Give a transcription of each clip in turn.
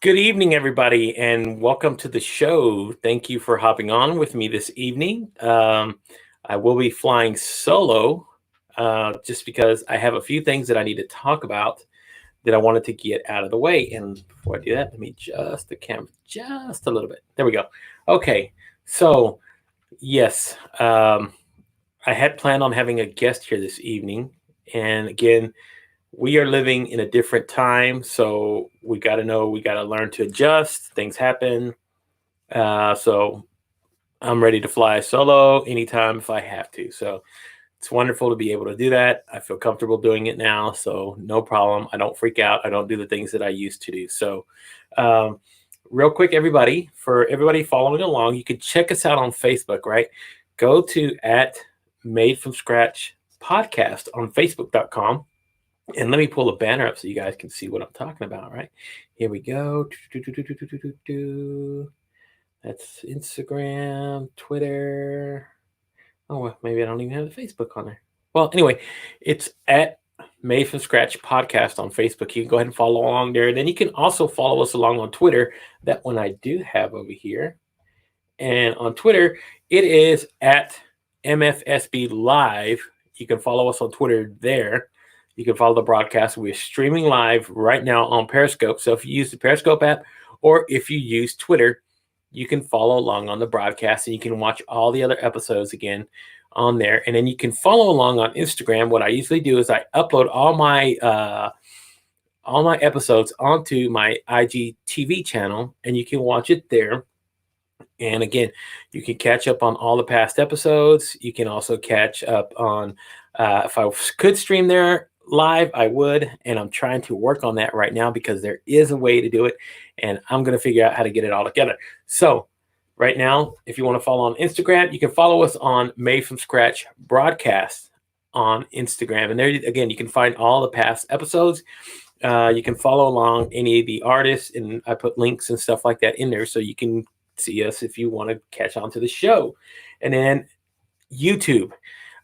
Good evening, everybody, and welcome to the show. Thank you for hopping on with me this evening. I will be flying solo just because I have a few things that I need to talk about that I wanted to get out of the way. And before I do that, let me adjust the camera just a little bit. There we go. Okay, so yes, I had planned on having a guest here this evening. And again, we are living in a different time, so we got to learn to adjust. Things happen. So I'm ready to fly solo anytime if I have to. So it's wonderful to be able to do that. I feel comfortable doing it now, so no problem. I don't freak out. I don't do the things that I used to do. So, um, real quick, everybody, for everybody following along, you can check us out on Facebook, right? Go to at Made from Scratch Podcast on Facebook.com. And let me pull a banner up so you guys can see what I'm talking about, right? Here we go. That's Instagram, Twitter. Oh, well, maybe I don't even have the Facebook on there. Well, anyway, it's at Made from Scratch Podcast on Facebook. You can go ahead and follow along there. And then you can also follow us along on Twitter. That one I do have over here. And on Twitter, it is at MFSB Live. You can follow us on Twitter there. You can follow the broadcast. We're streaming live right now on Periscope. So if you use the Periscope app or if you use Twitter, you can follow along on the broadcast and you can watch all the other episodes again on there. And then you can follow along on Instagram. What I usually do is I upload all my episodes onto my IGTV channel, and you can watch it there. And again, you can catch up on all the past episodes. You can also catch up on, if I could stream there live, I would. And I'm trying to work on that right now because there is a way to do it. And I'm going to figure out how to get it all together. So right now, if you want to follow on Instagram, you can follow us on Made from Scratch Broadcast on Instagram. And there, again, you can find all the past episodes. You can follow along any of the artists. And I put links and stuff like that in there so you can see us if you want to catch on to the show. And then YouTube.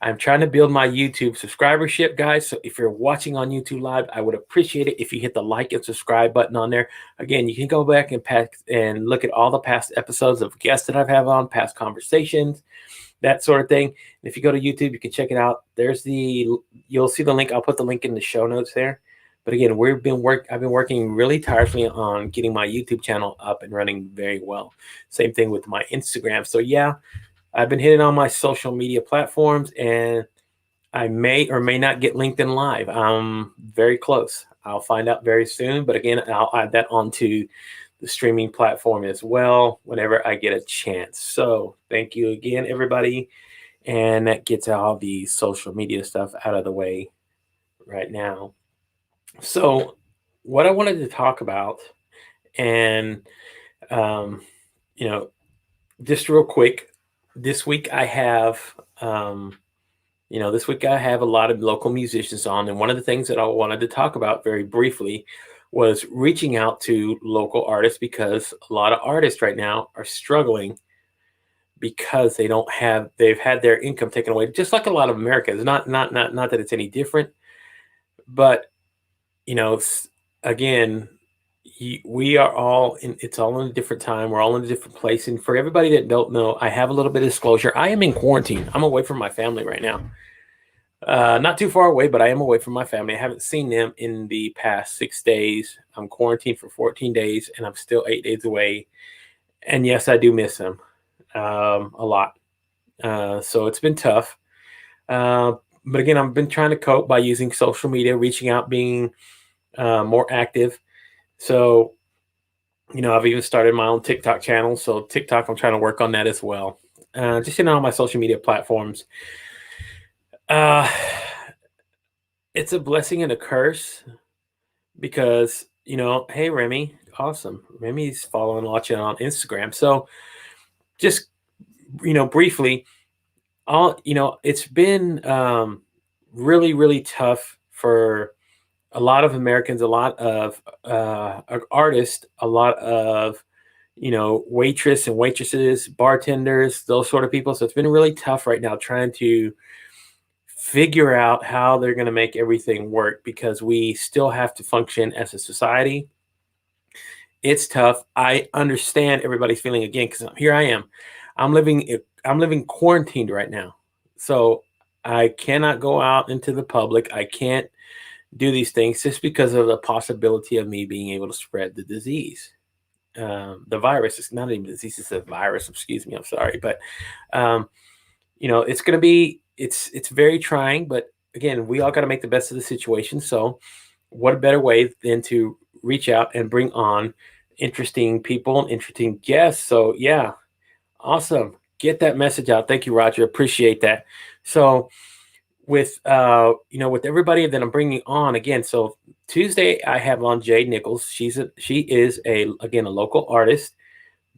I'm trying to build my YouTube subscribership, guys. So if you're watching on YouTube Live, I would appreciate it if you hit the like and subscribe button on there. Again, you can go back and look at all the past episodes of guests that I've had on, past conversations, that sort of thing. And if you go to YouTube, you can check it out. You'll see the link. I'll put the link in the show notes there. But again, I've been working really tirelessly on getting my YouTube channel up and running very well. Same thing with my Instagram. So yeah, I've been hitting on my social media platforms, and I may or may not get LinkedIn Live. I'm very close. I'll find out very soon. But again, I'll add that onto the streaming platform as well whenever I get a chance. So thank you again, everybody. And that gets all the social media stuff out of the way right now. So what I wanted to talk about, and just real quick, this week I have a lot of local musicians on, and one of the things that I wanted to talk about very briefly was reaching out to local artists, because a lot of artists right now are struggling because they've had their income taken away, just like a lot of Americans. Not that it's any different, but again, we are all in, it's all in a different time. We're all in a different place. And for everybody that don't know, I have a little bit of disclosure. I am in quarantine. I'm away from my family right now. Not too far away, but I am away from my family. I haven't seen them in the past 6 days. I'm quarantined for 14 days, and I'm still 8 days away. And yes, I do miss them a lot. So it's been tough. But again, I've been trying to cope by using social media, reaching out, being more active. So, I've even started my own TikTok channel. So TikTok, I'm trying to work on that as well. Just on my social media platforms. It's a blessing and a curse because, hey, Remy, awesome. Remy's following, watching on Instagram. So just, briefly, it's been really, really tough for a lot of Americans, a lot of artists, a lot of, waitress and waitresses, bartenders, those sort of people. So it's been really tough right now trying to figure out how they're going to make everything work, because we still have to function as a society It's tough. I understand everybody's feeling again because here I am. I'm living quarantined right now. So I cannot go out into the public. I can't do these things just because of the possibility of me being able to spread the disease. The virus is not even disease; it's a virus. Excuse me. I'm sorry, but um, it's going to be it's very trying. But again, we all got to make the best of the situation. So, what a better way than to reach out and bring on interesting people and interesting guests? So, yeah, awesome. Get that message out. Thank you, Roger. Appreciate that. So, with everybody that I'm bringing on again. So Tuesday I have on Jade Nichols. She is a local artist,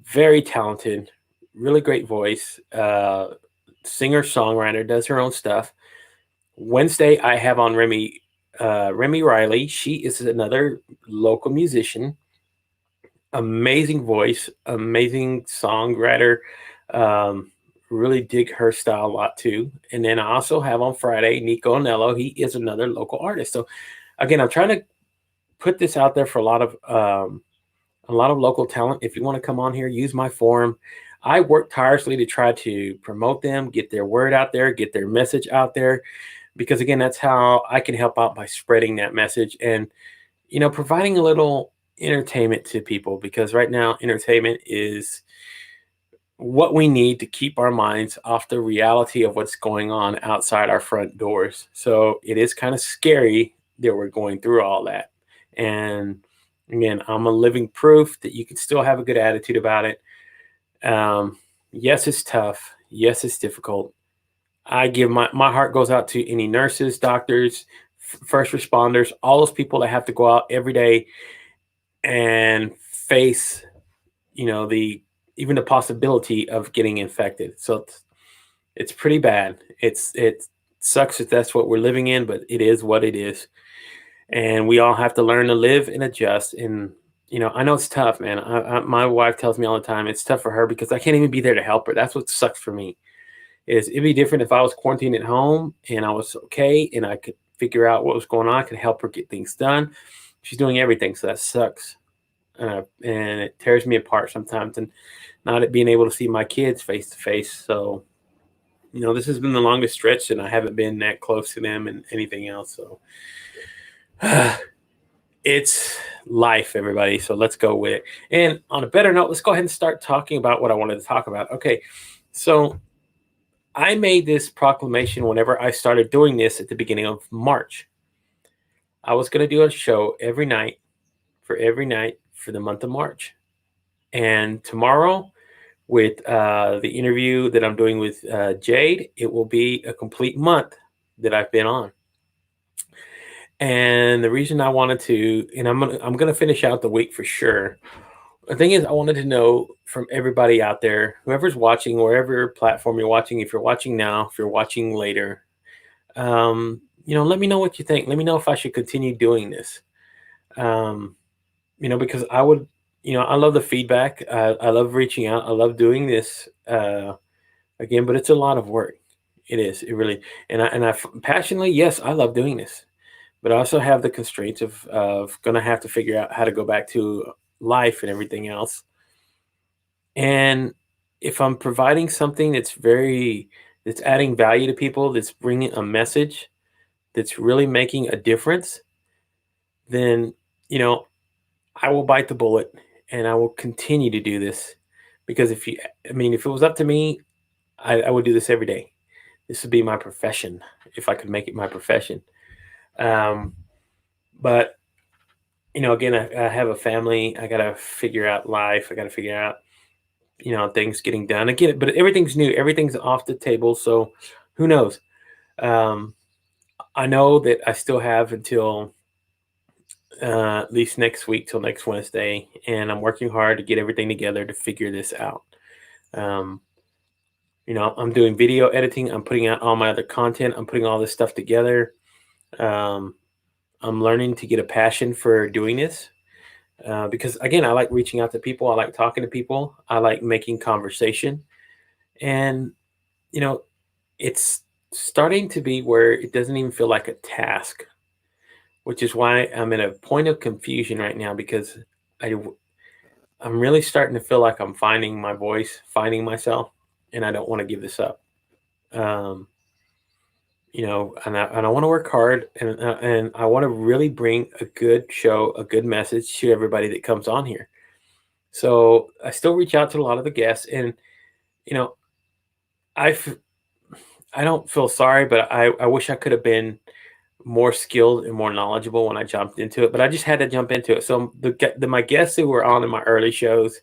very talented, really great voice, singer songwriter, does her own stuff. Wednesday I have on Remy Riley. She is another local musician, amazing voice, amazing songwriter. Um, really dig her style a lot too. And then I also have on Friday Nico Anello. He is another local artist. So again, I'm trying to put this out there for a lot of local talent. If you want to come on here, use my forum. I work tirelessly to try to promote them, get their word out there, get their message out there, because again, that's how I can help out by spreading that message and providing a little entertainment to people, because right now entertainment is what we need to keep our minds off the reality of what's going on outside our front doors. So it is kind of scary that we're going through all that. And again, I'm a living proof that you can still have a good attitude about it. Yes, it's tough. Yes, it's difficult. I give my heart goes out to any nurses, doctors, first responders, all those people that have to go out every day and face, the even the possibility of getting infected. So it's pretty bad. It sucks that that's what we're living in, but it is what it is, and we all have to learn to live and adjust. And I know it's tough, man. My wife tells me all the time it's tough for her because I can't even be there to help her. That's what sucks for me. Is it'd be different if I was quarantined at home and I was okay and I could figure out what was going on. I could help her get things done. She's doing everything, so that sucks, and it tears me apart sometimes. And not being able to see my kids face to face. So this has been the longest stretch, and I haven't been that close to them and anything else. So it's life, everybody. So let's go with it. And on a better note, let's go ahead and start talking about what I wanted to talk about. Okay, so I made this proclamation whenever I started doing this at the beginning of March. I was going to do a show every night for the month of March. And tomorrow, with the interview that I'm doing with Jade, it will be a complete month that I've been on. And the reason I wanted to, and I'm gonna finish out the week for sure. The thing is, I wanted to know from everybody out there, whoever's watching, wherever platform you're watching, if you're watching now, if you're watching later, let me know what you think. Let me know if I should continue doing this. Um, because I would, I love the feedback. I love reaching out. I love doing this again, but it's a lot of work. It is. It really, and I passionately, yes, I love doing this, but I also have the constraints of gonna have to figure out how to go back to life and everything else. And if I'm providing something that's adding value to people, that's bringing a message, that's really making a difference, then you know I will bite the bullet and I will continue to do this. Because if it was up to me, I would do this every day. This would be my profession if I could make it my profession. Um, but again, I have a family. I got to figure out life. I got to figure out, things getting done. Again, but everything's new. Everything's off the table. So who knows? Um, I know that I still have until at least next week, till next Wednesday, and I'm working hard to get everything together to figure this out. Um, I'm doing video editing. I'm putting out all my other content. I'm putting all this stuff together. Um, I'm learning to get a passion for doing this because, again, I like reaching out to people. I like talking to people. I like making conversation. And, it's starting to be where it doesn't even feel like a task, which is why I'm in a point of confusion right now because I I'm really starting to feel like I'm finding my voice, finding myself, and I don't want to give this up. Um, and I want to work hard, and I want to really bring a good show, a good message to everybody that comes on here. So I still reach out to a lot of the guests, and you know, I f- I don't feel sorry, but I wish I could have been more skilled and more knowledgeable when I jumped into it. But I just had to jump into it. So my guests who were on in my early shows,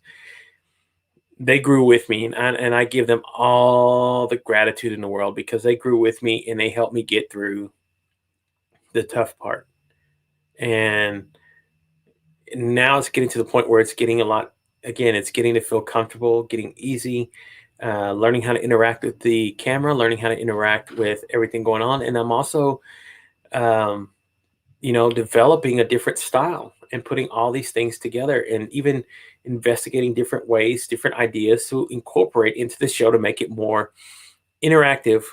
they grew with me, and I give them all the gratitude in the world because they grew with me and they helped me get through the tough part. And now it's getting to the point where it's getting a lot. Again, it's getting to feel comfortable, getting easy, learning how to interact with the camera, learning how to interact with everything going on, and I'm also um, developing a different style and putting all these things together and even investigating different ways, different ideas to incorporate into the show to make it more interactive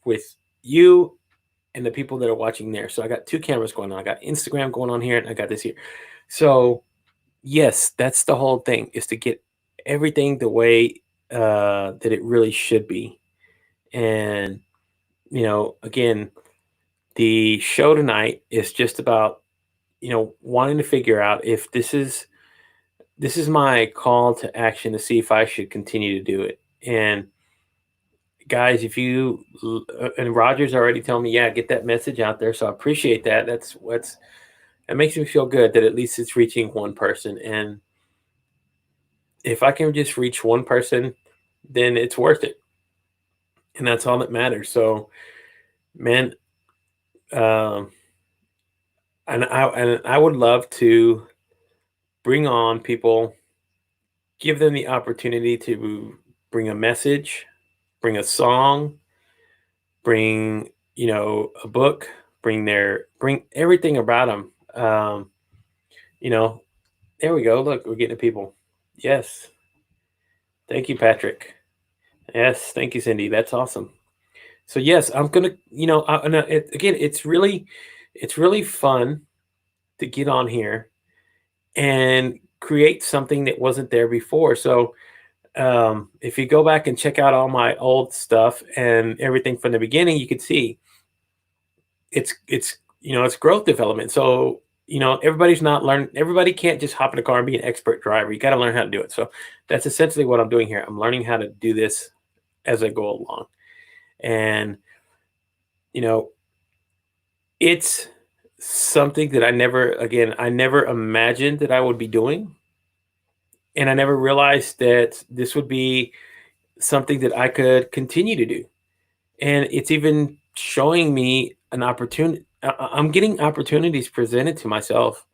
with you and the people that are watching there. So I got two cameras going on. I got Instagram going on here and I got this here. So yes, that's the whole thing, is to get everything the way that it really should be. And again, the show tonight is just about wanting to figure out if this is my call to action to see if I should continue to do it. And guys, if you and Roger's already telling me, yeah, get that message out there. So I appreciate that. That makes me feel good that at least it's reaching one person. And if I can just reach one person, then it's worth it. And that's all that matters. So, man, um, and I would love to bring on people, give them the opportunity to bring a message, bring a song, bring a book, bring everything about them. You know, there we go. Look, we're getting to people. Yes, thank you, Patrick. Yes, thank you, Cindy. That's awesome. So yes, I'm gonna. Again, it's really fun to get on here and create something that wasn't there before. So if you go back and check out all my old stuff and everything from the beginning, you can see it's growth development. So everybody's not learning. Everybody can't just hop in a car and be an expert driver. You got to learn how to do it. So that's essentially what I'm doing here. I'm learning how to do this as I go along, and you know it's something that I never imagined that I would be doing, and I never realized that this would be something that I could continue to do. And it's even showing me an opportunity. I'm getting opportunities presented to myself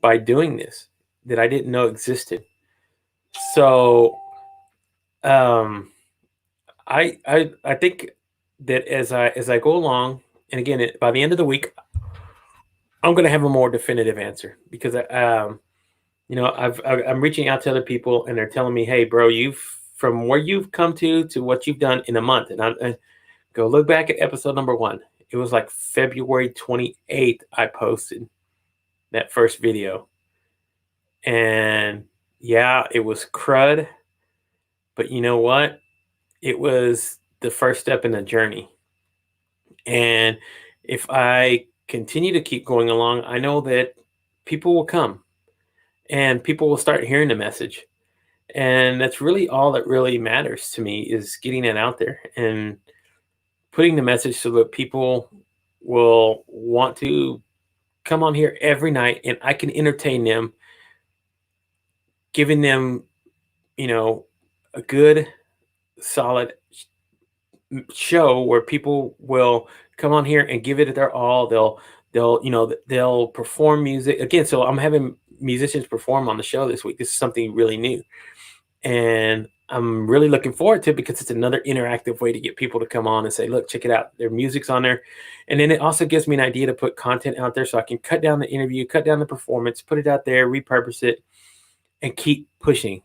by doing this that I didn't know existed. So um, I think that as I go along, and again, by the end of the week, I'm going to have a more definitive answer because I'm reaching out to other people and they're telling me, hey, bro, you've from where you've come to what you've done in a month, and I go look back at episode number 1. It was like February 28th. I posted that first video. And yeah, it was crud, but you know what? It was the first step in the journey. And if I continue to keep going along, I know that people will come and people will start hearing the message. And that's really all that really matters to me, is getting it out there and putting the message so that people will want to come on here every night and I can entertain them, giving them, a good, solid show where people will come on here and give it their all. They'll perform music again. So I'm having musicians perform on the show this week. This is something really new, and I'm really looking forward to it because it's another interactive way to get people to come on and say, look, check it out. Their music's on there. And then it also gives me an idea to put content out there so I can cut down the interview, cut down the performance, put it out there, repurpose it, and keep pushing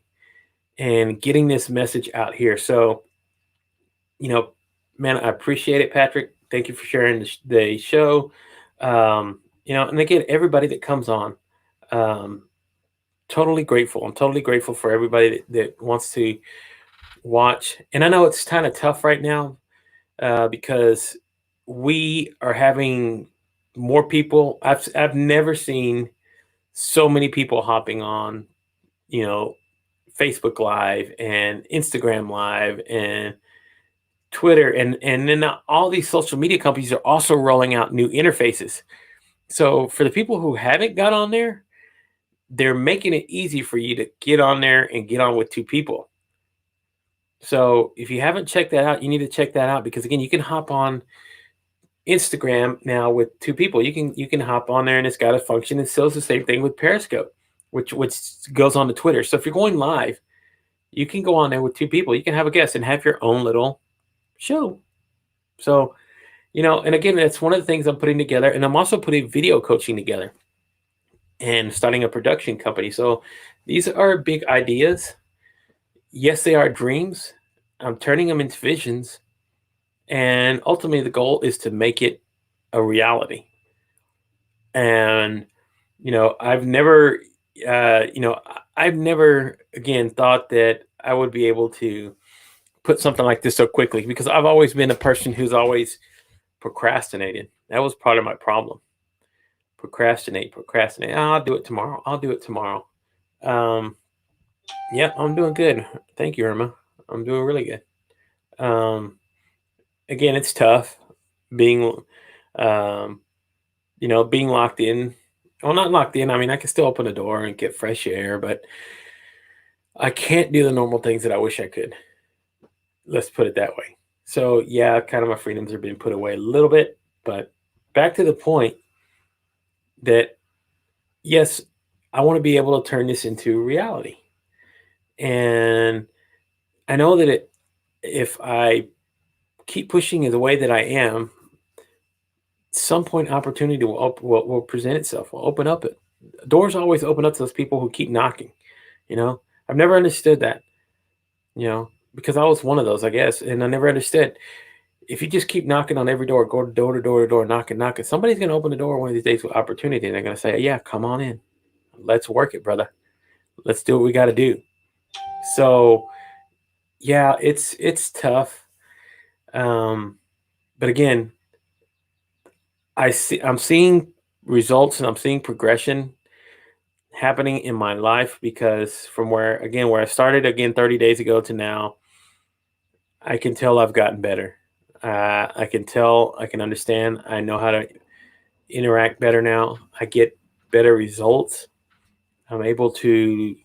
and getting this message out here. So, you know, man, I appreciate it, Patrick. Thank you for sharing the show. And again, everybody that comes on, um, totally grateful. I'm totally grateful for everybody that wants to watch. And I know it's kind of tough right now because we are having more people. I've never seen so many people hopping on, you know, Facebook Live and Instagram Live and Twitter, and then all these social media companies are also rolling out new interfaces. So for the people who haven't got on there, they're making it easy for you to get on there and get on with two people. So if you haven't checked that out, you need to check that out because again, you can hop on Instagram now with two people. You can hop on there and it's got a function. It still the same thing with Periscope, which goes on to Twitter. So if you're going live, you can go on there with two people. You can have a guest and have your own little show. So and again, that's one of the things I'm putting together, and I'm also putting video coaching together and starting a production company. So these are big ideas. Yes, they are dreams. I'm turning them into visions, and ultimately the goal is to make it a reality. And I've never, I've never again thought that I would be able to put something like this so quickly because I've always been a person who's always procrastinated. That was part of my problem. Procrastinate. Oh, I'll do it tomorrow. I'll do it tomorrow. Um, yeah, I'm doing good. Thank you, Irma. I'm doing really good. Again, it's tough being, um, being locked in. Well, not locked in. I mean, I can still open a door and get fresh air, but I can't do the normal things that I wish I could. Let's put it that way. So, yeah, kind of my freedoms are being put away a little bit, but back to the point that yes, I want to be able to turn this into reality. And I know that if I keep pushing the way that I am, some point opportunity will present itself. Will open up. It doors always open up to those people who keep knocking. You know, I've never understood that. Because I was one of those, I guess, and I never understood. If you just keep knocking on every door, go door to door to door, knocking, knocking, somebody's going to open the door one of these days with opportunity, and they're going to say, "Yeah, come on in. Let's work it, brother. Let's do what we got to do." So, yeah, it's tough. But again, I'm seeing results and I'm seeing progression happening in my life because from where I started again 30 days ago to now, I can tell I've gotten better. I can tell, I can understand, I know how to interact better now. I get better results. I'm able to,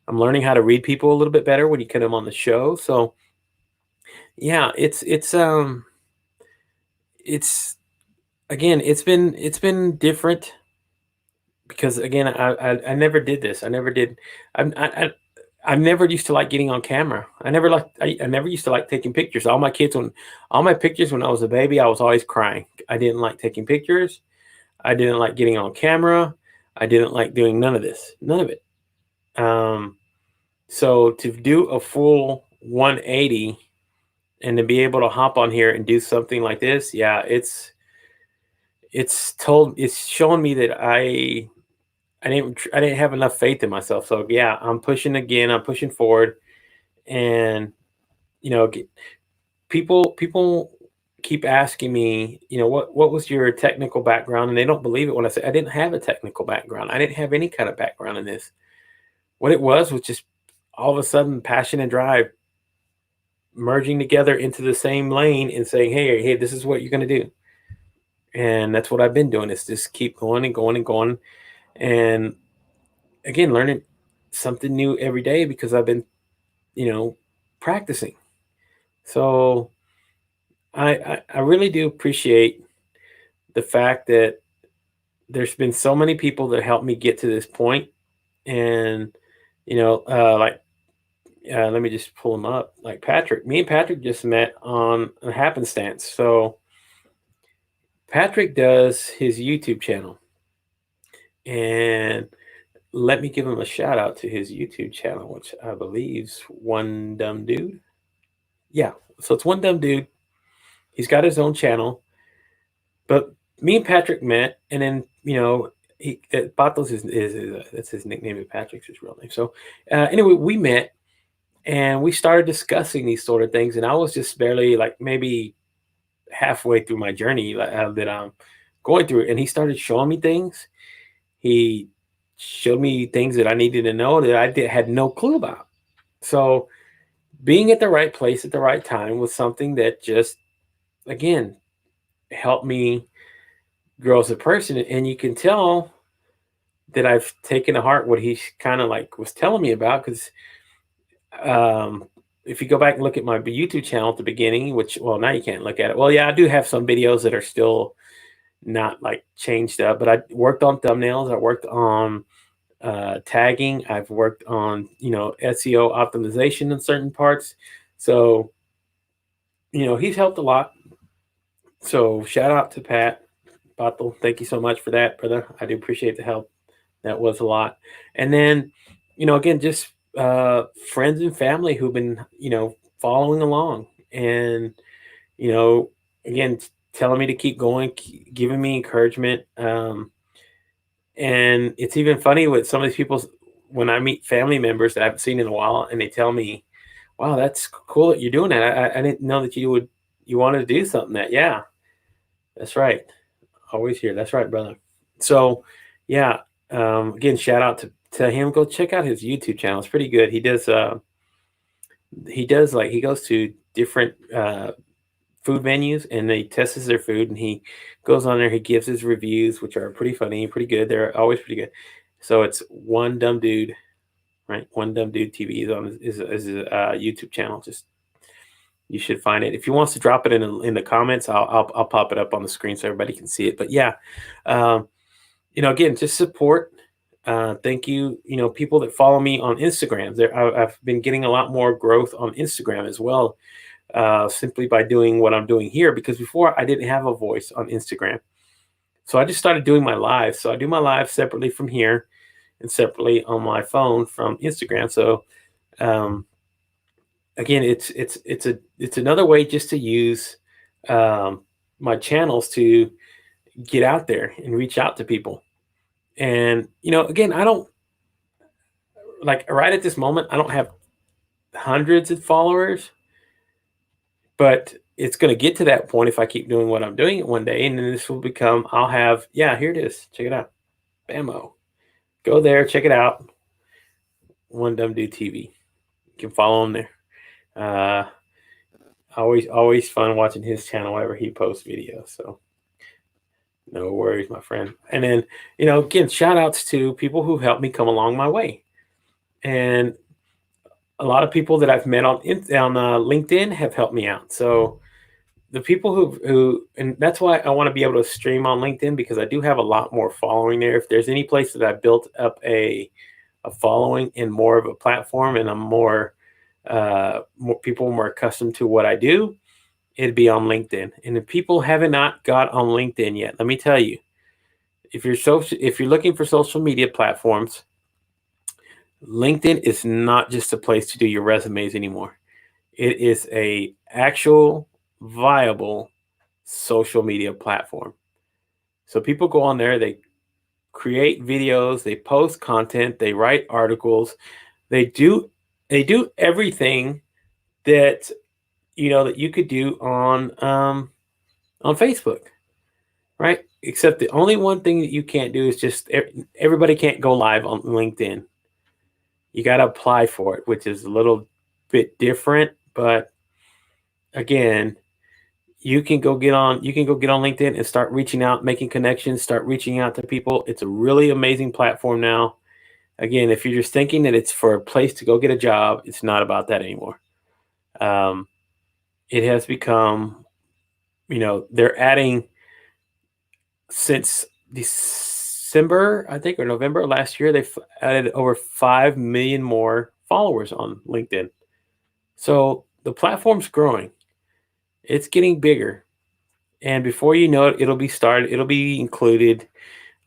I'm learning how to read people a little bit better when you get them on the show. So yeah, it's again, it's been different because again, I never did this. I never did. I never used to like getting on camera. I never used to like taking pictures. All my pictures when I was a baby, I was always crying. I didn't like taking pictures. I didn't like getting on camera. I didn't like doing none of this. None of it. Um, so to do a full 180 and to be able to hop on here and do something like this, yeah, it's showing me that I didn't have enough faith in myself. So yeah, I'm pushing again. I'm pushing forward, and you know, people keep asking me, what was your technical background, and they don't believe it when I say I didn't have a technical background. I didn't have any kind of background in this. What it was just all of a sudden passion and drive merging together into the same lane and saying, hey, this is what you're going to do. And that's what I've been doing is just keep going and going and going. And again, learning something new every day because I've been, practicing. So I really do appreciate the fact that there's been so many people that helped me get to this point. And, like, let me just pull them up. Like Patrick, me and Patrick just met on a happenstance. So Patrick does his YouTube channel. And let me give him a shout out to his YouTube channel, which I believe is One Dumb Dude. Yeah, so it's One Dumb Dude. He's got his own channel, but me and Patrick met, and then Patos is that's his nickname, and Patrick's his real name. So anyway, we met and we started discussing these sort of things, and I was just barely like maybe halfway through my journey that I'm going through, and he started showing me things. He showed me things that I needed to know that had no clue about. So being at the right place at the right time was something that just again helped me grow as a person, and you can tell that I've taken to heart what he kind of like was telling me about because um, if you go back and look at my YouTube channel at the beginning, which well now you can't look at it. Well, yeah, I do have some videos that are still not like changed up, but I worked on thumbnails. I worked on tagging. I've worked on SEO optimization in certain parts. So he's helped a lot. So shout out to Pat Bottle. Thank you so much for that, brother. I do appreciate the help. That was a lot. And then again, just friends and family who've been following along, and you know again telling me to keep going, giving me encouragement. And it's even funny with some of these people when I meet family members that I haven't seen in a while, and they tell me, "Wow, that's cool that you're doing that. I didn't know that you wanted to do something that." Yeah, that's right. Always here. That's right, brother. So, yeah. Again, shout out to him. Go check out his YouTube channel. It's pretty good. He does like he goes to different food venues and he tests their food, and he goes on there. He gives his reviews, which are pretty funny, pretty good. They're always pretty good. So it's One Dumb Dude, right? One Dumb Dude TV is a YouTube channel. Just you should find it. If he wants to drop it in the comments, I'll pop it up on the screen so everybody can see it. But yeah, um, again, just support. Thank you. People that follow me on Instagram. I've been getting a lot more growth on Instagram as well, simply by doing what I'm doing here. Because before I didn't have a voice on Instagram, so I just started doing my live. So I do my live separately from here and separately on my phone from Instagram. So um, again, it's another way just to use my channels to get out there and reach out to people. And again, I don't like right at this moment. I don't have hundreds of followers, but it's going to get to that point if I keep doing what I'm doing it one day, and then this will become. I'll have here it is. Check it out, Bamo. Go there, check it out. One Dumb Dude TV. You can follow him there. Always fun watching his channel whenever he posts videos. So no worries, my friend. And then again, shout outs to people who helped me come along my way, and a lot of people that I've met on LinkedIn have helped me out. So the people who and that's why I want to be able to stream on LinkedIn, because I do have a lot more following there. If there's any place that I built up a following in more of a platform, and I'm more people more accustomed to what I do, it'd be on LinkedIn. And if people haven't not got on LinkedIn yet, let me tell you, if you're looking for social media platforms, LinkedIn is not just a place to do your resumes anymore. It is a actual viable social media platform. So people go on there, they create videos, they post content, they write articles, they do everything that that you could do on Facebook, right? Except the only one thing that you can't do is just everybody can't go live on LinkedIn. You got to apply for it, which is a little bit different, but again, you can go get on LinkedIn and start reaching out, making connections, start reaching out to people. It's a really amazing platform now. Again, if you're just thinking that it's for a place to go get a job, it's not about that anymore. It has become, they're adding since December, I think, or November last year, they've added over 5 million more followers on LinkedIn. So the platform's growing. It's getting bigger. And before you know it, it'll be included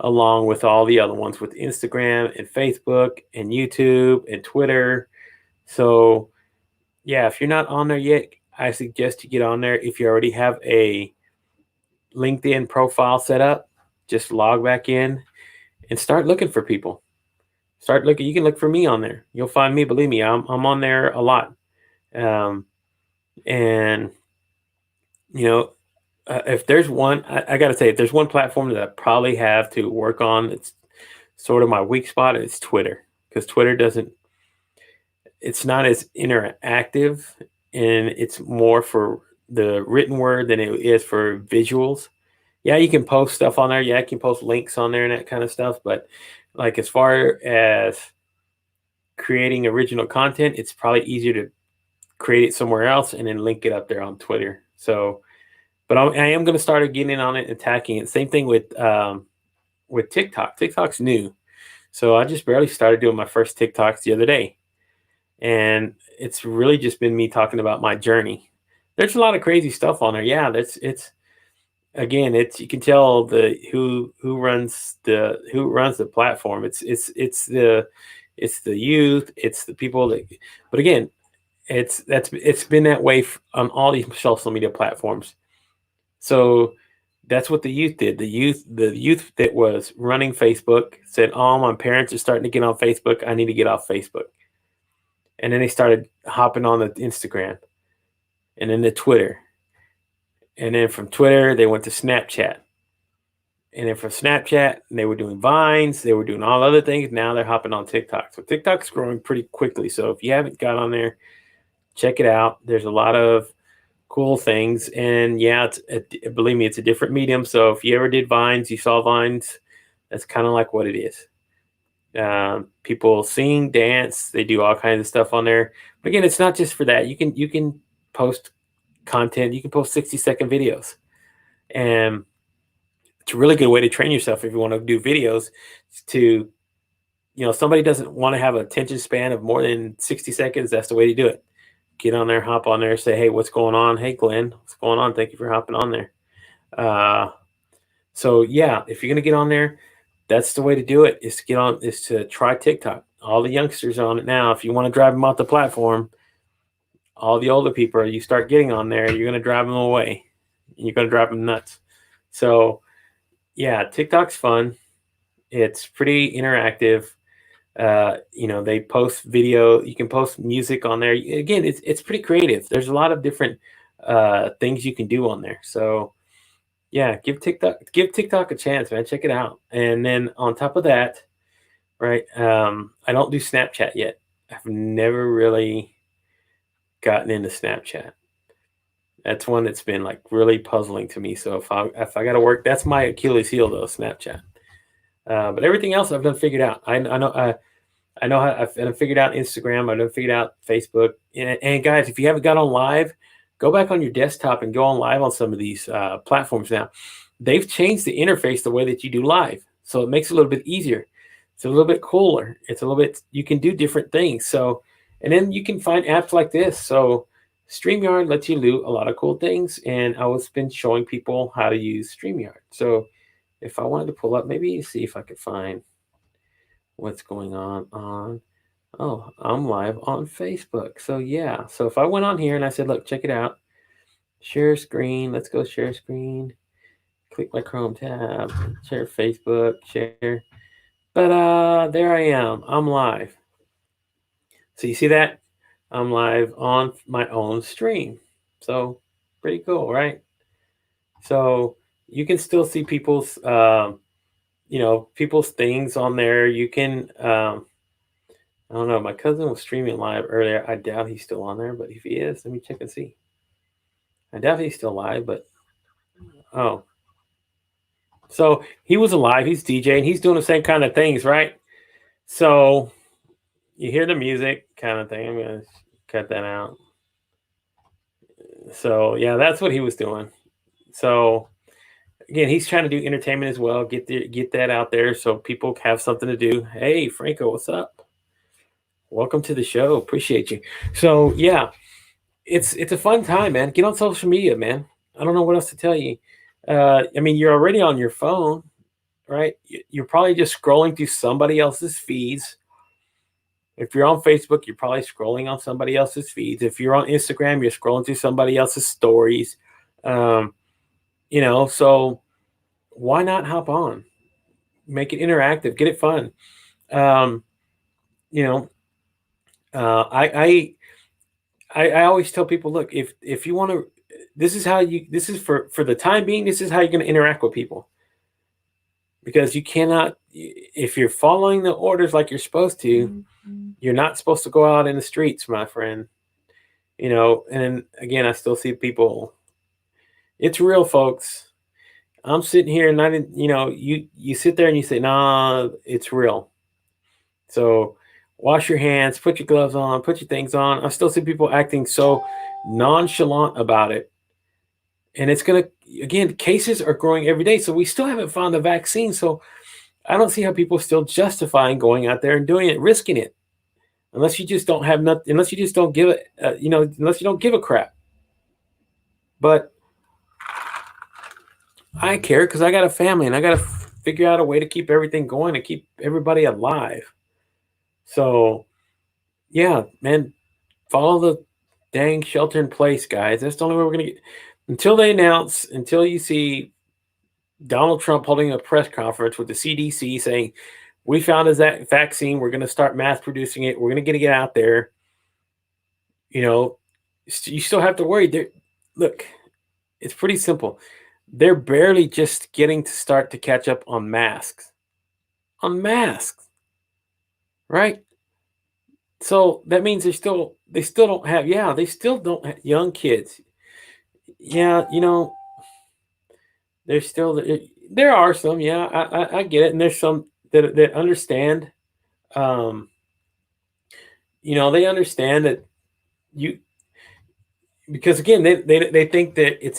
along with all the other ones, with Instagram and Facebook and YouTube and Twitter. So yeah, if you're not on there yet, I suggest you get on there. If you already have a LinkedIn profile set up, just log back in and start looking for people. Start looking. You can look for me on there. You'll find me. Believe me, I'm on there a lot. Um, and you know, if there's one, I got to say, if there's one platform that I probably have to work on, it's sort of my weak spot. It's Twitter, because Twitter doesn't. It's not as interactive, and it's more for the written word than it is for visuals. Yeah, you can post stuff on there. Yeah, you can post links on there and that kind of stuff. But like as far as creating original content, it's probably easier to create it somewhere else and then link it up there on Twitter. So, but I am going to start getting on it and attacking it. Same thing with TikTok. TikTok's new, so I just barely started doing my first TikToks the other day, and it's really just been me talking about my journey. There's a lot of crazy stuff on there. Yeah, that's it's again, it's you can tell the who runs the platform. It's the youth, it's the people that. But again, it's been that way on all these social media platforms. So that's what the youth did. The youth that was running Facebook said, "Oh, my parents are starting to get on Facebook. I need to get off Facebook." And then they started hopping on the Instagram, and then the Twitter, and then from Twitter they went to Snapchat, and then from Snapchat they were doing Vines, they were doing all other things. Now they're hopping on TikTok. So TikTok's growing pretty quickly. So if you haven't got on there, check it out. There's a lot of cool things, and yeah, believe me, it's a different medium. So if you ever did Vines, you saw Vines, that's kind of like what it is. People sing, dance, they do all kinds of stuff on there. But again, it's not just for that. You can post content. You can post 60-second videos, and it's a really good way to train yourself if you want to do videos. To somebody doesn't want to have an attention span of more than 60 seconds. That's the way to do it. Get on there, hop on there, say, "Hey, what's going on? Hey, Glenn, what's going on? Thank you for hopping on there." Uh, so yeah, if you're gonna get on there, that's the way to do it. Is to try TikTok. All the youngsters are on it now. If you want to drive them off the platform, all the older people, you start getting on there, you're gonna drive them away. You're gonna drive them nuts. So yeah, TikTok's fun. It's pretty interactive. They post video. You can post music on there. Again, it's pretty creative. There's a lot of different things you can do on there. So yeah, give TikTok a chance, man. Check it out. And then on top of that, right? I don't do Snapchat yet. I've never really gotten into Snapchat. That's one that's been like really puzzling to me. So if I got to work, that's my Achilles heel though, Snapchat. But everything else I've done figured out. I know how I've figured out Instagram. I've figured out Facebook. And guys, if you haven't got on live, go back on your desktop and go on live on some of these platforms now. They've changed the interface the way that you do live, so it makes it a little bit easier. It's a little bit cooler. It's a little bit, you can do different things. So, and then you can find apps like this. So StreamYard lets you do a lot of cool things, and I was been showing people how to use StreamYard. So if I wanted to pull up, maybe see if I could find what's going on. Oh, I'm live on Facebook. So yeah, so if I went on here and I said, look, check it out, share screen, let's go share screen, click my Chrome tab, share Facebook, share, but there I am, I'm live. So you see that? I'm live on my own stream. So pretty cool, right? So you can still see people's things on there. You can I don't know. My cousin was streaming live earlier. I doubt he's still on there, but if he is, let me check and see. I doubt he's still live, but oh, so he was alive. He's DJing. He's doing the same kind of things, right? So you hear the music kind of thing. I'm gonna cut that out. So yeah, that's what he was doing. So again, he's trying to do entertainment as well. Get that out there so people have something to do. Hey, Franco, what's up? Welcome to the show. Appreciate you. So yeah, it's a fun time, man. Get on social media, man. I don't know what else to tell you. I mean, you're already on your phone, right? You're probably just scrolling through somebody else's feeds. If you're on Facebook, you're probably scrolling on somebody else's feeds. If you're on Instagram, you're scrolling through somebody else's stories. So why not hop on? make it interactive, get it fun. Um, you know, uh, I, I always tell people, look, if you want to, this is for the time being, this is how you're going to interact with people, because you cannot, if you're following the orders like you're supposed to, you're not supposed to go out in the streets, my friend. And again, I still see people. It's real, folks. I'm sitting here and I didn't, you sit there and you say, nah, it's real. So wash your hands, put your gloves on, put your things on. I still see people acting so nonchalant about it. And it's going to, again, cases are growing every day. So we still haven't found a vaccine. So I don't see how people are still justifying going out there and doing it, risking it. Unless you just don't have nothing, unless you just don't give it, unless you don't give a crap. But I care because I got a family and I got to figure out a way to keep everything going and keep everybody alive. So, yeah, man, follow the dang shelter in place, guys. That's the only way we're going to get. Until you see Donald Trump holding a press conference with the CDC saying, we found a vaccine, we're going to start mass producing it, we're going to get it out there. You still have to worry. Look, it's pretty simple. They're barely just getting to start to catch up on masks. Right? So that means they still don't have, they still don't have young kids. Yeah, there's still, there are some, I get it. And there's some that understand, they understand that you, because again, they think that it's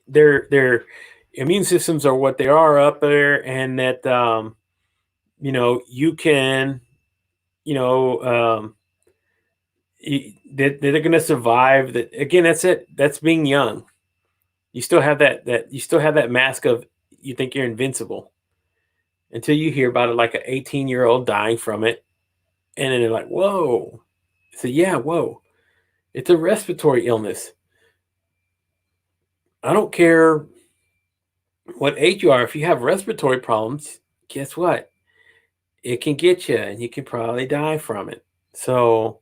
their immune systems are what they are up there, and that you can, you know that they're going to survive. That again, that's it. That's being young. You still have that mask of, you think you're invincible until you hear about it, like an 18-year-old dying from it, and then they're like, whoa. So yeah, whoa, it's a respiratory illness. I don't care what age you are. If you have respiratory problems, guess what? It can get you, and you can probably die from it. So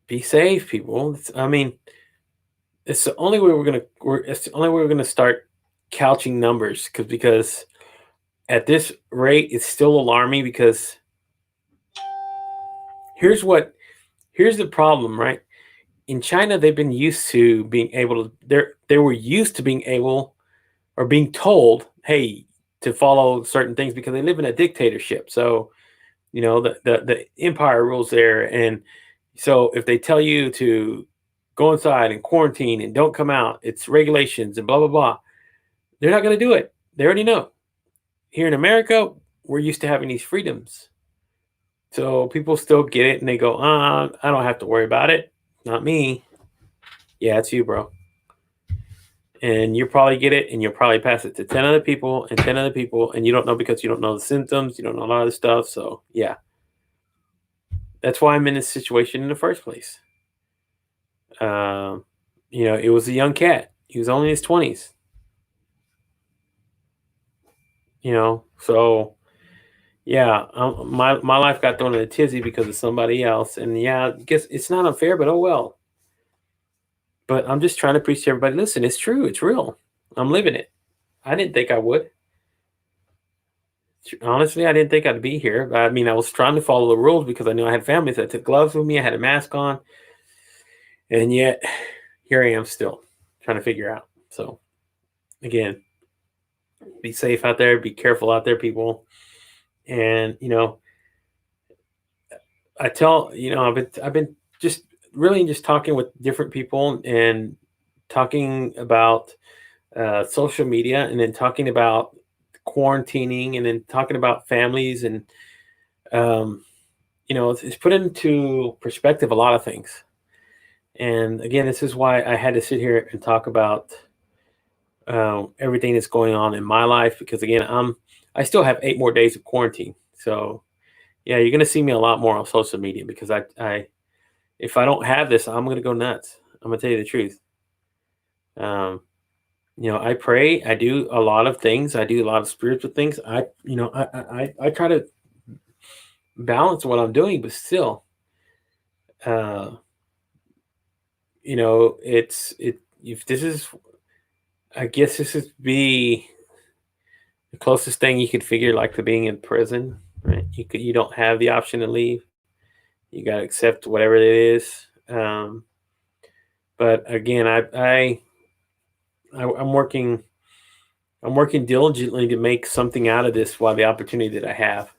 be safe, people. It's the only way it's the only way we're gonna start couching numbers, because at this rate, it's still alarming. Because here's the problem, right? In China, they've been used to being able to. They were used to being able, or being told, hey, to follow certain things, because they live in a dictatorship. So the empire rules there, and so if they tell you to go inside and quarantine and don't come out, it's regulations and blah blah blah. They're not going to do it. They already know. Here in America, we're used to having these freedoms, so people still get it and they go, I don't have to worry about it. Not me. Yeah, it's you, bro. And you probably get it, and you'll probably pass it to 10 other people and 10 other people, and you don't know, because you don't know the symptoms, you don't know a lot of the stuff. So yeah, that's why I'm in this situation in the first place. It was a young cat. He was only in his 20s. So yeah, my life got thrown in a tizzy because of somebody else, and yeah, I guess it's not unfair, but oh well. But I'm just trying to preach to everybody. Listen, it's true, it's real. I'm living it. I didn't think I would. Honestly, I didn't think I'd be here. I mean, I was trying to follow the rules because I knew I had family. So I took gloves with me. I had a mask on, and yet here I am still trying to figure out. So again, be safe out there. Be careful out there, people. And I've been just really just talking with different people, and talking about social media, and then talking about quarantining, and then talking about families, and it's put into perspective a lot of things. And again, this is why I had to sit here and talk about everything that's going on in my life, because again, I still have 8 more days of quarantine. So yeah, you're gonna see me a lot more on social media, because I if I don't have this, I'm gonna go nuts. I'm gonna tell you the truth. I pray. I do a lot of things. I do a lot of spiritual things. I try to balance what I'm doing, but still, uh, if this is, I guess this is be the closest thing you could figure, like to being in prison, right? You don't have the option to leave. You got to accept whatever it is. Um, but again, I'm working. I'm working diligently to make something out of this while the opportunity that I have.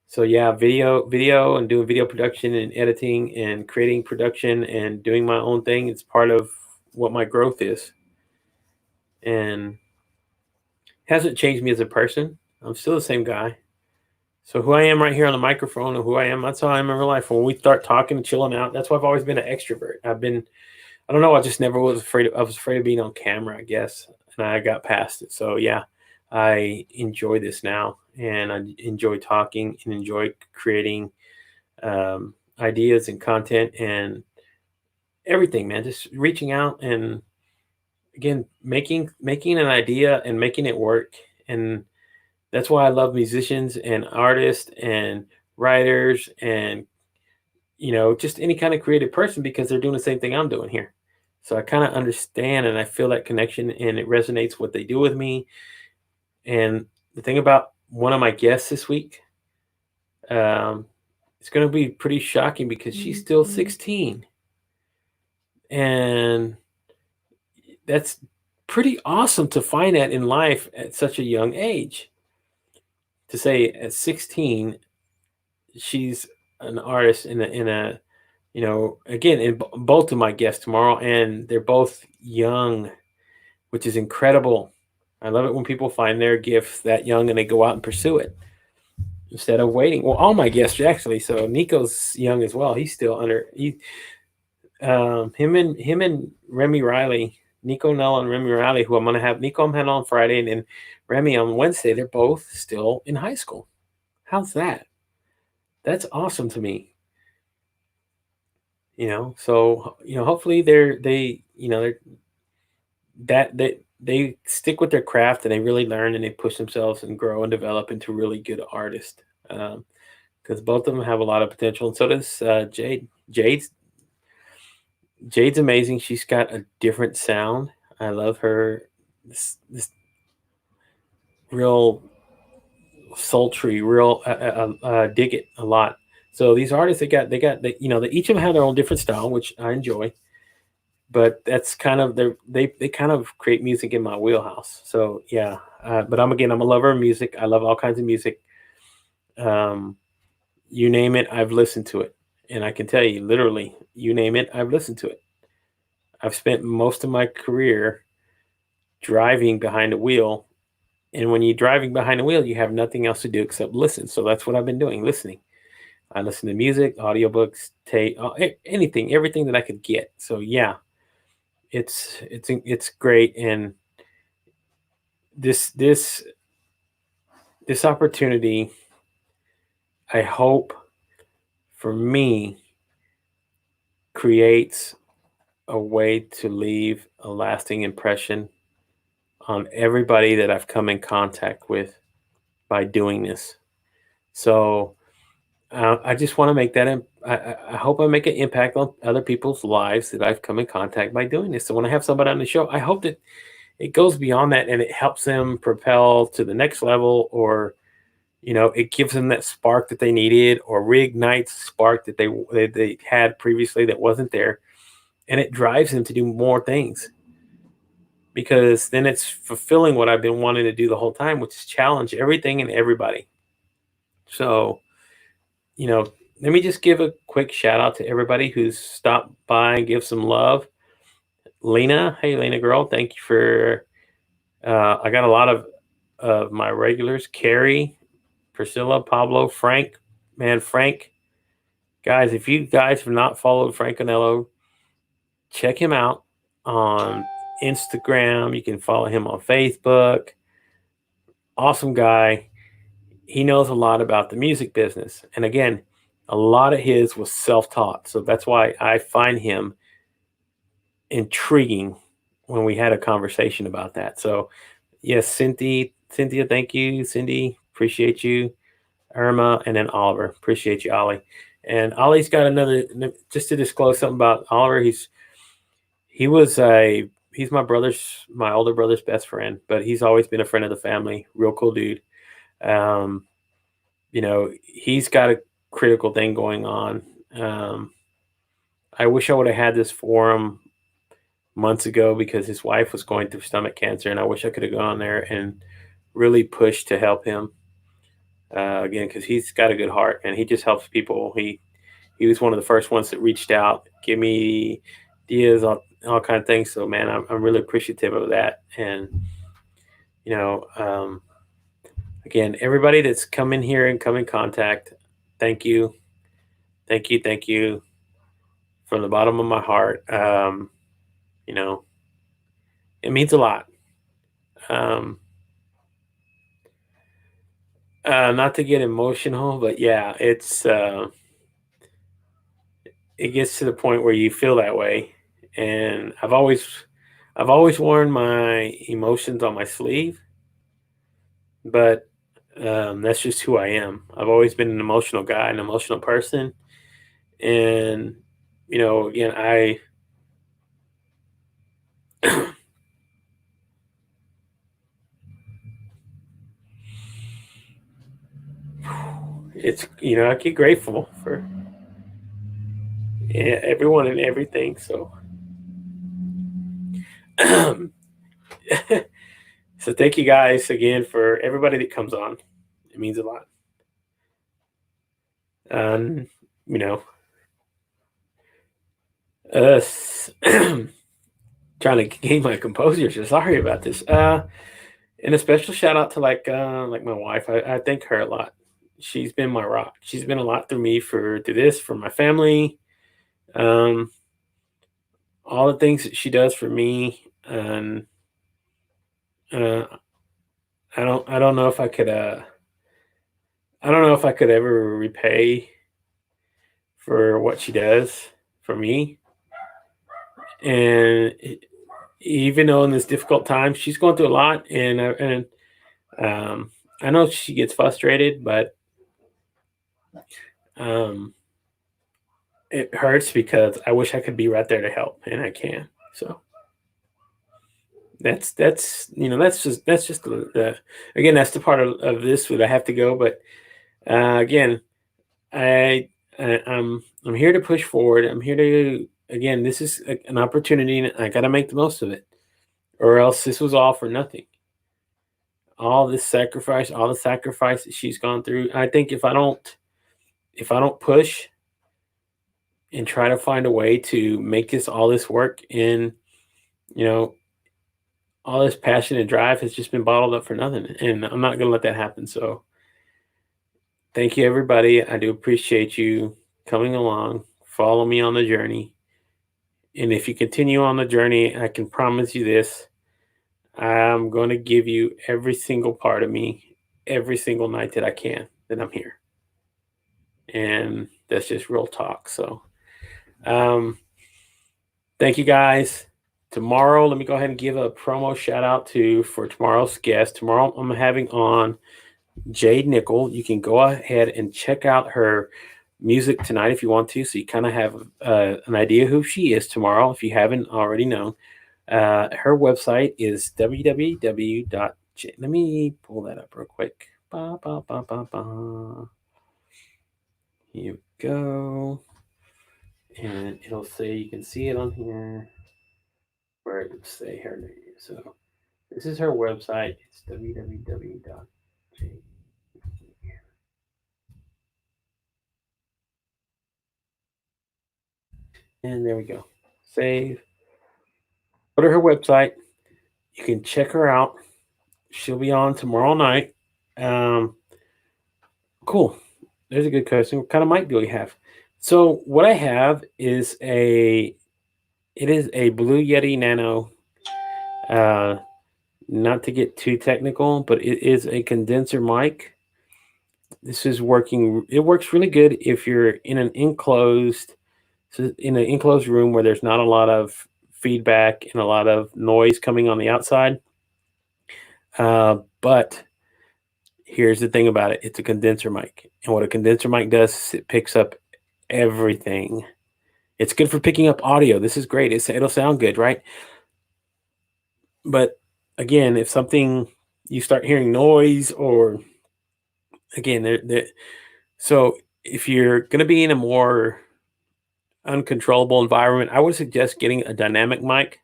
So yeah, video, and doing video production and editing and creating production and doing my own thing. It's part of what my growth is, and hasn't changed me as a person. I'm still the same guy. So who I am right here on the microphone and who I am, that's how I am in real life. When we start talking and chilling out, that's why I've always been an extrovert. I don't know, I just never was afraid I was afraid of being on camera, I guess. And I got past it. So yeah, I enjoy this now, and I enjoy talking and enjoy creating ideas and content and everything, man. Just reaching out and again making an idea and making it work. And that's why I love musicians and artists and writers and just any kind of creative person, because they're doing the same thing I'm doing here. So I kind of understand and I feel that connection, and it resonates what they do with me. And the thing about one of my guests this week, um, it's going to be pretty shocking because she's still 16. And that's pretty awesome to find that in life at such a young age. To say at 16, she's an artist in a again, both of my guests tomorrow, and they're both young, which is incredible. I love it when people find their gifts that young and they go out and pursue it instead of waiting. Well, all my guests actually. So Nico's young as well. He's still him and Remy Riley, Nico Nell and Remy Riley, who I'm gonna have. Nico I'm having on Friday, and then Remy on Wednesday. They're both still in high school. How's that? That's awesome to me. So hopefully they're that they stick with their craft, and they really learn and they push themselves and grow and develop into really good artists. Because both of them have a lot of potential, and so does Jade. Jade's amazing. She's got a different sound. I love her. This real sultry, real dig it a lot. So these artists, they each of them have their own different style, which I enjoy. But that's kind of they kind of create music in my wheelhouse. So yeah, but I'm a lover of music. I love all kinds of music. Um, you name it, I've listened to it, and I can tell you literally, you name it, I've listened to it. I've spent most of my career driving behind the wheel, and when you're driving behind the wheel, you have nothing else to do except listen. So that's what I've been doing, listening. I listen to music, audiobooks, tape, anything, everything that I could get. So yeah, it's great, and this this this opportunity, I hope, for me, creates a way to leave a lasting impression on everybody that I've come in contact with by doing this. So I just want to make that. I hope I make an impact on other people's lives that I've come in contact by doing this. So when I have somebody on the show, I hope that it goes beyond that and it helps them propel to the next level, or it gives them that spark that they needed, or reignites spark that they had previously that wasn't there, and it drives them to do more things, because then it's fulfilling what I've been wanting to do the whole time, which is challenge everything and everybody. So, you know, let me just give a quick shout out to everybody who's stopped by and give some love. Lena, hey Lena girl, thank you for. I got a lot of my regulars: Carrie, Priscilla, Pablo, Frank. Man, Frank, guys, if you guys have not followed Frank Anello, check him out on Instagram. You can follow him on Facebook. Awesome guy. He knows a lot about the music business. And again, a lot of his was self taught. So that's why I find him intriguing when we had a conversation about that. So yes, Cynthia, thank you. Cindy, appreciate you. Irma, and then Oliver, appreciate you, Ollie. And Ollie's got another. Just to disclose something about Oliver, he was a he's my older brother's best friend, but he's always been a friend of the family. Real cool dude. Um, he's got a critical thing going on. Um, I wish I would have had this for him months ago because his wife was going through stomach cancer, and I wish I could have gone there and really pushed to help him. Again, because he's got a good heart and he just helps people. He was one of the first ones that reached out, give me ideas on all kind of things. So man, I'm really appreciative of that. And you know, um, again, everybody that's come in here and come in contact, thank you, thank you from the bottom of my heart. You know, it means a lot. Um, Not to get emotional, but yeah, it gets to the point where you feel that way, and I've always worn my emotions on my sleeve, but that's just who I am. I've always been an emotional guy, an emotional person, and again, I it's I get grateful for everyone and everything. So, so thank you guys again for everybody that comes on. It means a lot. You know, us trying to gain my composure. So sorry about this. And a special shout out to like my wife. I thank her a lot. She's been my rock. She's been a lot through me through this for my family. Um, all the things that she does for me, and uh, I don't know if I could I don't know if I could ever repay for what she does for me. And even though in this difficult time, she's going through a lot, and um, I know she gets frustrated, but um, it hurts because I wish I could be right there to help, and I can. So that's just the again that's the part of this that I have to go. But again, I, I'm here to push forward. I'm here to again. This is an opportunity, and I got to make the most of it, or else this was all for nothing. All this sacrifice, all the sacrifice that she's gone through. I think if I don't push and try to find a way to make all this work, and you know all this passion and drive has just been bottled up for nothing, and I'm not going to let that happen. So thank you, everybody. I do appreciate you coming along. Follow me on the journey, and if you continue on the journey, I can promise you this: I'm going to give you every single part of me, every single night that I can, that I'm here, and that's just real talk. So, um, thank you guys. Tomorrow, let me go ahead and give a promo shout out to for tomorrow's guest. Tomorrow, I'm having on Jade Nickel. You can go ahead and check out her music tonight if you want to, so you kind of have an idea who she is tomorrow if you haven't already known. Her website is www. Let me pull that up real quick. Ba, ba, ba, ba, ba. Here we go. And it'll say, you can see it on here where it would say her name. So this is her website. It's www.j. And there we go. Save. Go to her website. You can check her out. She'll be on tomorrow night. Um, cool. There's a good question. What kind of mic do we have? So what I have is it is a Blue Yeti Nano. Not to get too technical, but it is a condenser mic. This is working. It works really good if you're in an enclosed room where there's not a lot of feedback and a lot of noise coming on the outside. But here's the thing about it. It's a condenser mic. And what a condenser mic does is it picks up everything. It's good for picking up audio. This is great. It'll sound good, right? But again, if something you start hearing noise or again, so if you're going to be in a more uncontrollable environment, I would suggest getting a dynamic mic,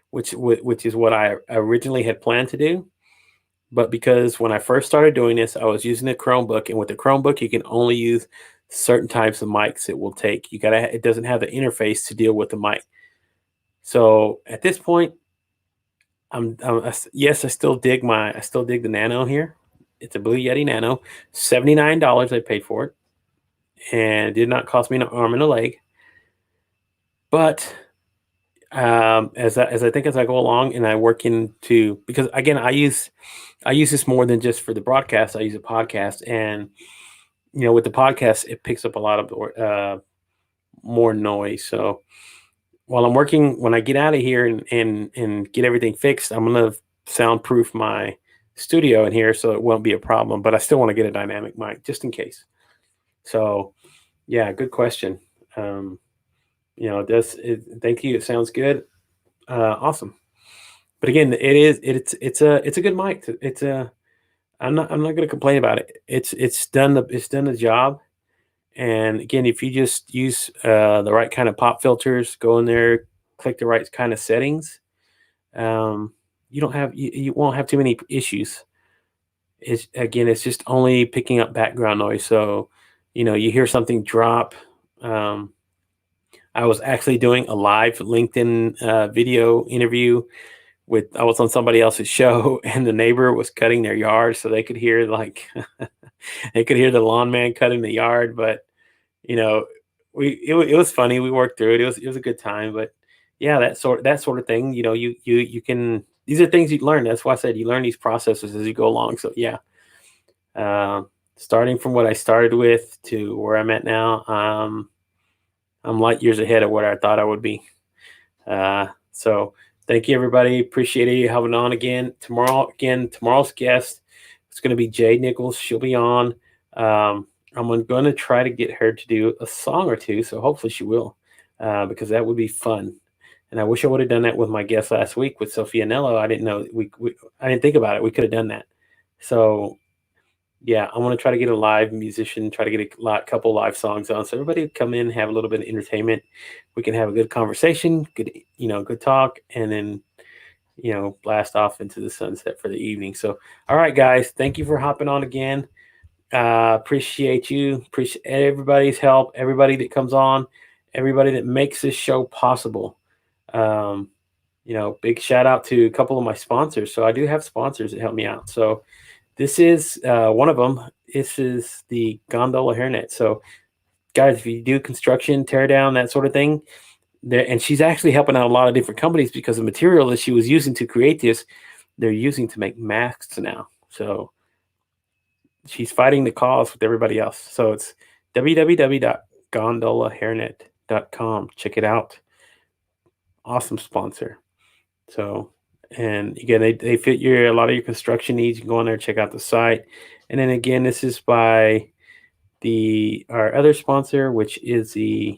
which is what I originally had planned to do. But because when I first started doing this, I was using a Chromebook, and with the Chromebook, you can only use certain types of mics it will take. It doesn't have the interface to deal with the mic. So at this point, yes, I still dig the Nano here. It's a Blue Yeti Nano, $79 I paid for it, and it did not cost me an arm and a leg. But as I go along and I work into, because again, I use this more than just for the broadcast. I use a podcast, and with the podcast, it picks up a lot of more noise. So while I'm working, when I get out of here and get everything fixed, I'm gonna soundproof my studio in here so it won't be a problem. But I still want to get a dynamic mic just in case. So yeah, good question. Thank you. It sounds good. Awesome. But again, it's a good mic. I'm not going to complain about it. It's done the job. And again, if you just use the right kind of pop filters, go in there, click the right kind of settings, you won't have too many issues. It's just only picking up background noise. So, you hear something drop. I was actually doing a live LinkedIn video interview I was on somebody else's show, and the neighbor was cutting their yard, so they could hear they could hear the lawn man cutting the yard. But it was funny. We worked through it. It was a good time. But yeah, that sort of thing. You can. These are things you learn. That's why I said you learn these processes as you go along. So yeah, starting from what I started with to where I'm at now, I'm light years ahead of where I thought I would be. So thank you, everybody. Appreciate you having on again. Tomorrow's guest is going to be Jade Nichols. She'll be on. I'm going to try to get her to do a song or two, so hopefully she will, because that would be fun. And I wish I would have done that with my guest last week with Sophia Nello. I didn't know I didn't think about it. We could have done that. So yeah, I'm going to try to get a live musician, try to get a couple live songs on, so everybody would come in, have a little bit of entertainment. We can have a good conversation, good talk, and then blast off into the sunset for the evening. So, all right, guys, thank you for hopping on again. Appreciate you. Appreciate everybody's help, everybody that comes on, everybody that makes this show possible. Big shout out to a couple of my sponsors. So I do have sponsors that help me out. So this is one of them. This is the Gondola Hairnet. So guys, if you do construction, tear down, that sort of thing, and she's actually helping out a lot of different companies because the material that she was using to create this, they're using to make masks now. So she's fighting the cause with everybody else. So it's www.gondolahairnet.com. Check it out. Awesome sponsor. So, and again, they fit a lot of your construction needs. You can go on there, check out the site. And then again, this is by our other sponsor, which is the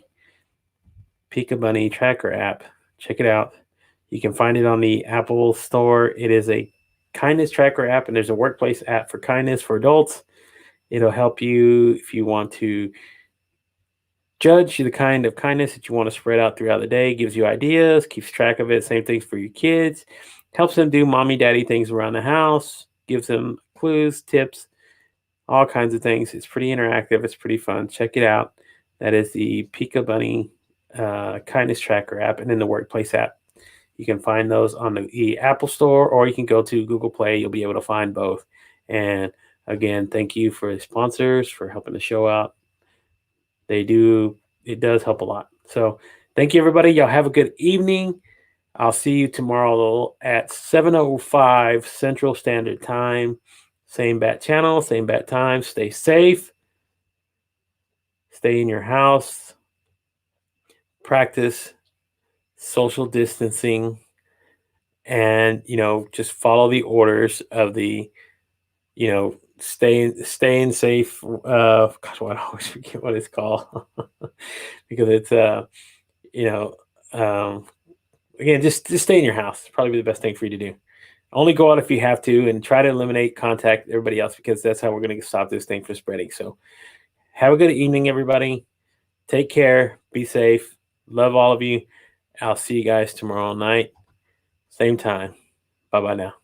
Pika Bunny Tracker app. Check it out. You can find it on the Apple Store. It is a kindness tracker app, and there's a workplace app for kindness for adults. It'll help you if you want to judge the kind of kindness that you want to spread out throughout the day. Gives you ideas, keeps track of it. Same things for your kids. Helps them do mommy, daddy things around the house. Gives them clues, tips, all kinds of things. It's pretty interactive. It's pretty fun. Check it out. That is the Pika Bunny kindness tracker app, and then the workplace app. You can find those on the Apple Store, or you can go to Google Play. You'll be able to find both. And again, thank you for the sponsors for helping the show out. It does help a lot. So thank you, everybody. Y'all have a good evening. I'll see you tomorrow at 7:05 Central Standard Time. Same bat channel, same bat time. Stay safe. Stay in your house. Practice social distancing, and just follow the orders of the staying safe. Gosh, what I always forget what it's called because it's you know um, again, just stay in your house. It's probably the best thing for you to do. Only go out if you have to, and try to eliminate contact with everybody else, because that's how we're going to stop this thing from spreading. So have a good evening, everybody. Take care. Be safe. Love all of you. I'll see you guys tomorrow night, same time. Bye bye now.